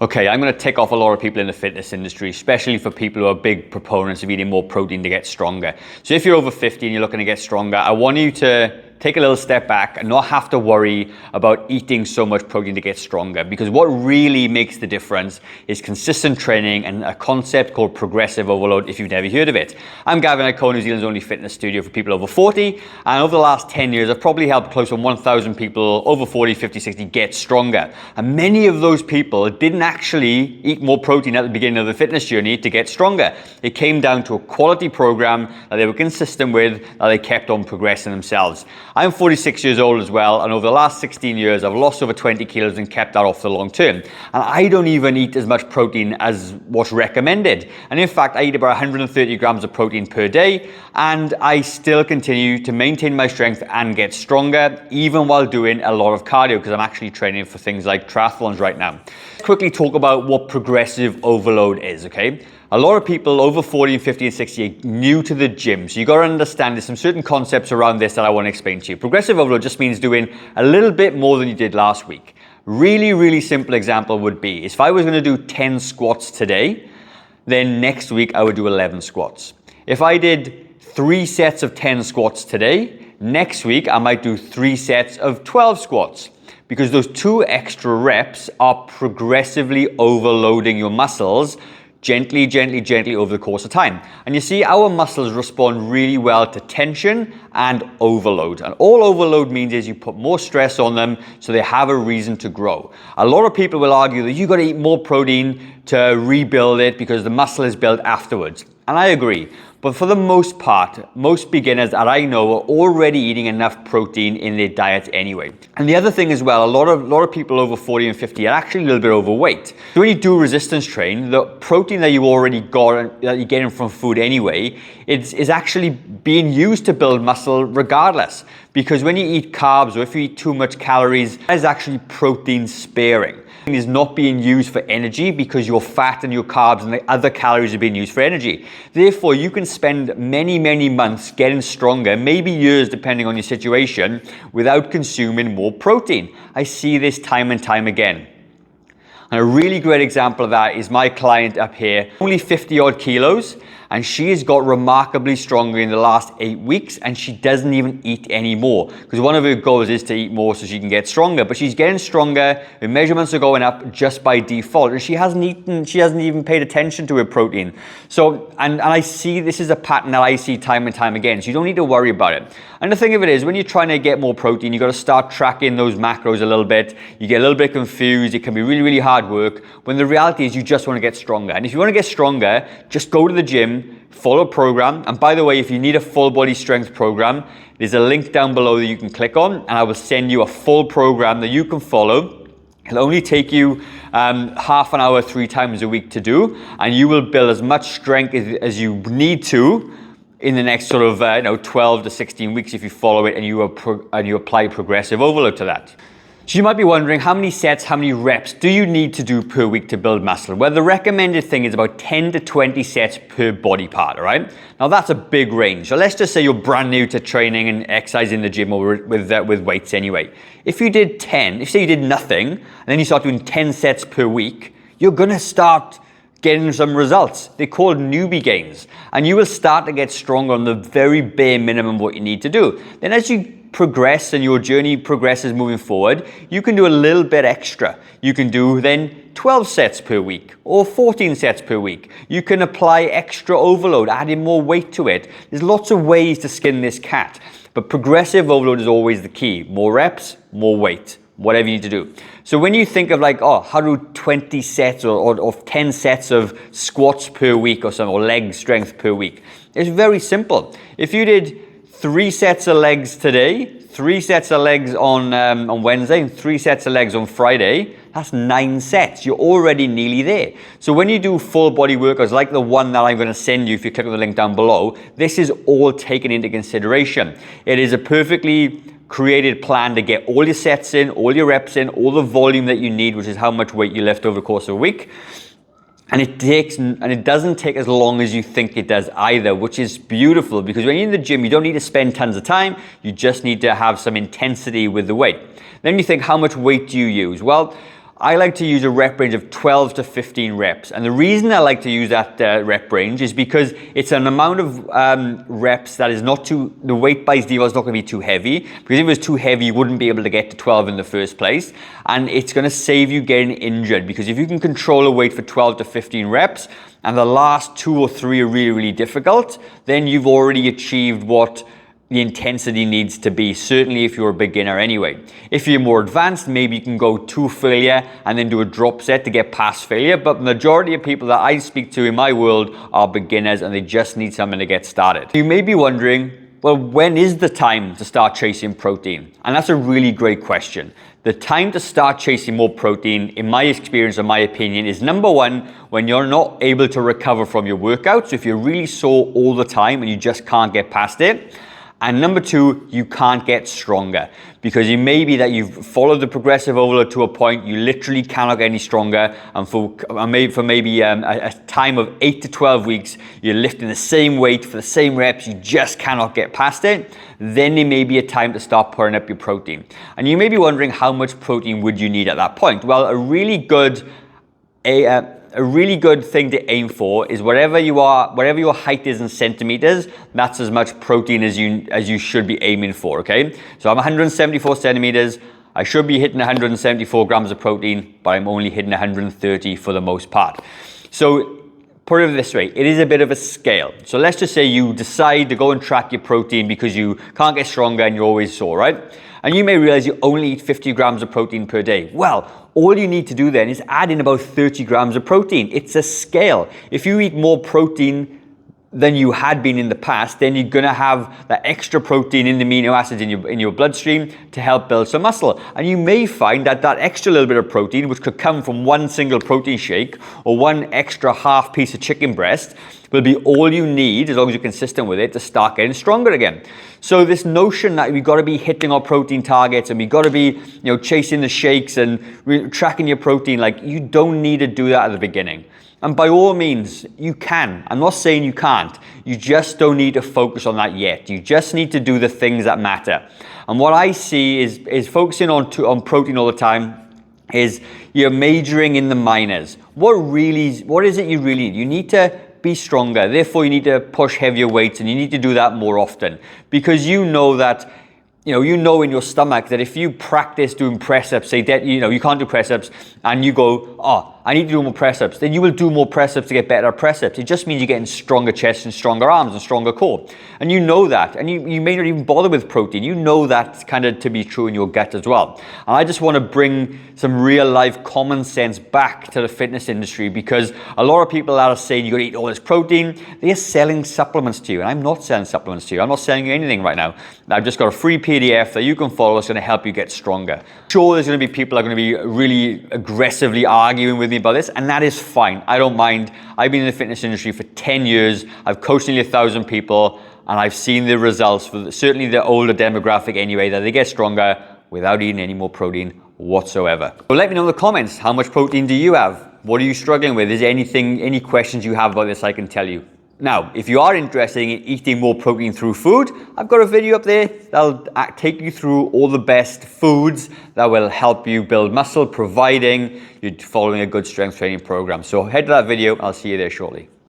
Okay, I'm going to tick off a lot of people in the fitness industry, especially for people who are big proponents of eating more protein to get stronger. So if you're over 50 and you're looking to get stronger, I want you to take a little step back and not have to worry about eating so much protein to get stronger, because what really makes the difference is consistent training and a concept called progressive overload, if you've never heard of it. I'm Gavin. I co New Zealand's only fitness studio for people over 40, and over the last 10 years I've probably helped close to 1,000 people over 40, 50, 60 get stronger. And many of those people didn't actually eat more protein at the beginning of the fitness journey to get stronger. It came down to a quality program that they were consistent with, that they kept on progressing themselves. I'm 46 years old as well, and over the last 16 years I've lost over 20 kilos and kept that off the long term. And I don't even eat as much protein as what's recommended. And in fact, I eat about 130 grams of protein per day, and I still continue to maintain my strength and get stronger, even while doing a lot of cardio, because I'm actually training for things like triathlons right now. Let's quickly talk about what progressive overload is, okay? A lot of people over 40 and 50 and 60 are new to the gym, so you got to understand there's some certain concepts around this that I want to explain to you. Progressive overload just means doing a little bit more than you did last week. Really simple example would be, if I was going to do 10 squats today, then next week I would do 11 squats. If I did 3 sets of 10 squats today, next week I might do 3 sets of 12 squats. Because those 2 extra reps are progressively overloading your muscles gently over the course of time. And you see, our muscles respond really well to tension and overload. And all overload means is you put more stress on them so they have a reason to grow. A lot of people will argue that you got to eat more protein to rebuild it because the muscle is built afterwards. And I agree. But for the most part, most beginners that I know are already eating enough protein in their diet anyway. And the other thing as well, a lot of people over 40 and 50 are actually a little bit overweight. So when you do resistance train, the protein that you already got, that you're getting from food anyway, is actually being used to build muscle regardless. Because when you eat carbs or if you eat too much calories, that is actually protein sparing. It is not being used for energy because your fat and your carbs and the other calories are being used for energy. Therefore, you can spend many months getting stronger, maybe years depending on your situation, without consuming more protein. I see this time and time again. And a really great example of that is my client up here, only 50 odd kilos, and she has got remarkably stronger in the last 8 weeks, and she doesn't even eat anymore. Because one of her goals is to eat more so she can get stronger, but she's getting stronger, her measurements are going up just by default, and she hasn't even paid attention to her protein. So, and I see this is a pattern that I see time and time again, so you don't need to worry about it. And the thing of it is, when you're trying to get more protein, you got to start tracking those macros a little bit. You get a little bit confused. It can be really hard work, when the reality is you just want to get stronger. And if you want to get stronger, just go to the gym, follow a program. And by the way, if you need a full body strength program, there's a link down below that you can click on, and I will send you a full program that you can follow. It'll only take you half an hour 3 times a week to do, and you will build as much strength as you need to in the next sort of 12 to 16 weeks if you follow it and you apply progressive overload to that. So you might be wondering, how many sets, how many reps do you need to do per week to build muscle? Well, the recommended thing is about 10 to 20 sets per body part, all right? Now that's a big range. So let's just say you're brand new to training and exercise in the gym or with weights anyway. If you did 10, if say you did nothing, and then you start doing 10 sets per week, you're gonna start getting some results. They're called newbie gains. And you will start to get stronger on the very bare minimum of what you need to do. Then as you progress and your journey progresses moving forward, you can do a little bit extra. You can do then 12 sets per week or 14 sets per week. You can apply extra overload, adding more weight to it. There's lots of ways to skin this cat, but progressive overload is always the key. More reps, more weight, whatever you need to do. So when you think of like, oh, how do 20 sets or 10 sets of squats per week or something, or leg strength per week, it's very simple. If you did 3 sets of legs today, 3 sets of legs on Wednesday, and 3 sets of legs on Friday, that's 9 sets. You're already nearly there. So when you do full body workouts like the one that I'm going to send you if you click on the link down below, this is all taken into consideration. It is a perfectly created plan to get all your sets in, all your reps in, all the volume that you need, which is how much weight you lift over the course of a week. And it doesn't take as long as you think it does either, which is beautiful, because when you're in the gym, you don't need to spend tons of time. You just need to have some intensity with the weight. Then you think, how much weight do you use? Well, I like to use a rep range of 12 to 15 reps. And the reason I like to use that rep range is because it's an amount of reps that is not too, the weight by default is not going to be too heavy. Because if it was too heavy, you wouldn't be able to get to 12 in the first place. And it's going to save you getting injured, because if you can control a weight for 12 to 15 reps, and the last 2 or 3 are really, really difficult, then you've already achieved what the intensity needs to be, certainly if you're a beginner anyway. If you're more advanced, maybe you can go to failure and then do a drop set to get past failure, but the majority of people that I speak to in my world are beginners and they just need something to get started. You may be wondering, well, when is the time to start chasing protein? And that's a really great question. The time to start chasing more protein, in my experience and my opinion, is number one, when you're not able to recover from your workouts. So if you're really sore all the time and you just can't get past it. And number two, you can't get stronger, because it may be that you've followed the progressive overload to a point you literally cannot get any stronger, and for maybe a time of 8 to 12 weeks, you're lifting the same weight for the same reps, you just cannot get past it. Then it may be a time to start putting up your protein. And you may be wondering, how much protein would you need at that point? Well, a really good thing to aim for is whatever your height is in centimeters, that's as much protein as you should be aiming for, okay? So I'm 174 centimeters, I should be hitting 174 grams of protein, but I'm only hitting 130 for the most part. So put it this way, it is a bit of a scale. So let's just say you decide to go and track your protein because you can't get stronger and you're always sore, right? And you may realize you only eat 50 grams of protein per day. Well, all you need to do then is add in about 30 grams of protein. It's a scale. If you eat more protein than you had been in the past, then you're gonna have that extra protein in the amino acids in your bloodstream to help build some muscle. And you may find that that extra little bit of protein, which could come from one single protein shake or one extra half piece of chicken breast, will be all you need, as long as you're consistent with it, to start getting stronger again. So this notion that we've got to be hitting our protein targets and we've got to be, chasing the shakes and tracking your protein, like, you don't need to do that at the beginning. And by all means, you can. I'm not saying you can't. You just don't need to focus on that yet. You just need to do the things that matter. And what I see is focusing on protein all the time is you're majoring in the minors. What is it you really need? You need to be stronger. Therefore, you need to push heavier weights, and you need to do that more often, because you know that you know in your stomach that if you practice doing press-ups, say that you can't do press-ups, and you go, oh, I need to do more press-ups, then you will do more press-ups to get better at press-ups. It just means you're getting stronger chest and stronger arms and stronger core. And you know that, and you may not even bother with protein. You know that's kind of to be true in your gut as well. And I just want to bring some real-life common sense back to the fitness industry, because a lot of people that are saying you got to eat all this protein, they're selling supplements to you, and I'm not selling supplements to you. I'm not selling you anything right now. I've just got a free PDF that you can follow. It's going to help you get stronger. Sure, there's going to be people that are going to be really aggressively arguing with me about this, and that is fine. I don't mind. I've been in the fitness industry for 10 years. I've coached nearly 1,000 people, and I've seen the results for certainly the older demographic anyway, that they get stronger without eating any more protein whatsoever. So let me know in the comments, how much protein do you have? What are you struggling with? Is there any questions you have about this I can tell you? Now, if you are interested in eating more protein through food, I've got a video up there that'll take you through all the best foods that will help you build muscle, providing you're following a good strength training program. So head to that video, I'll see you there shortly.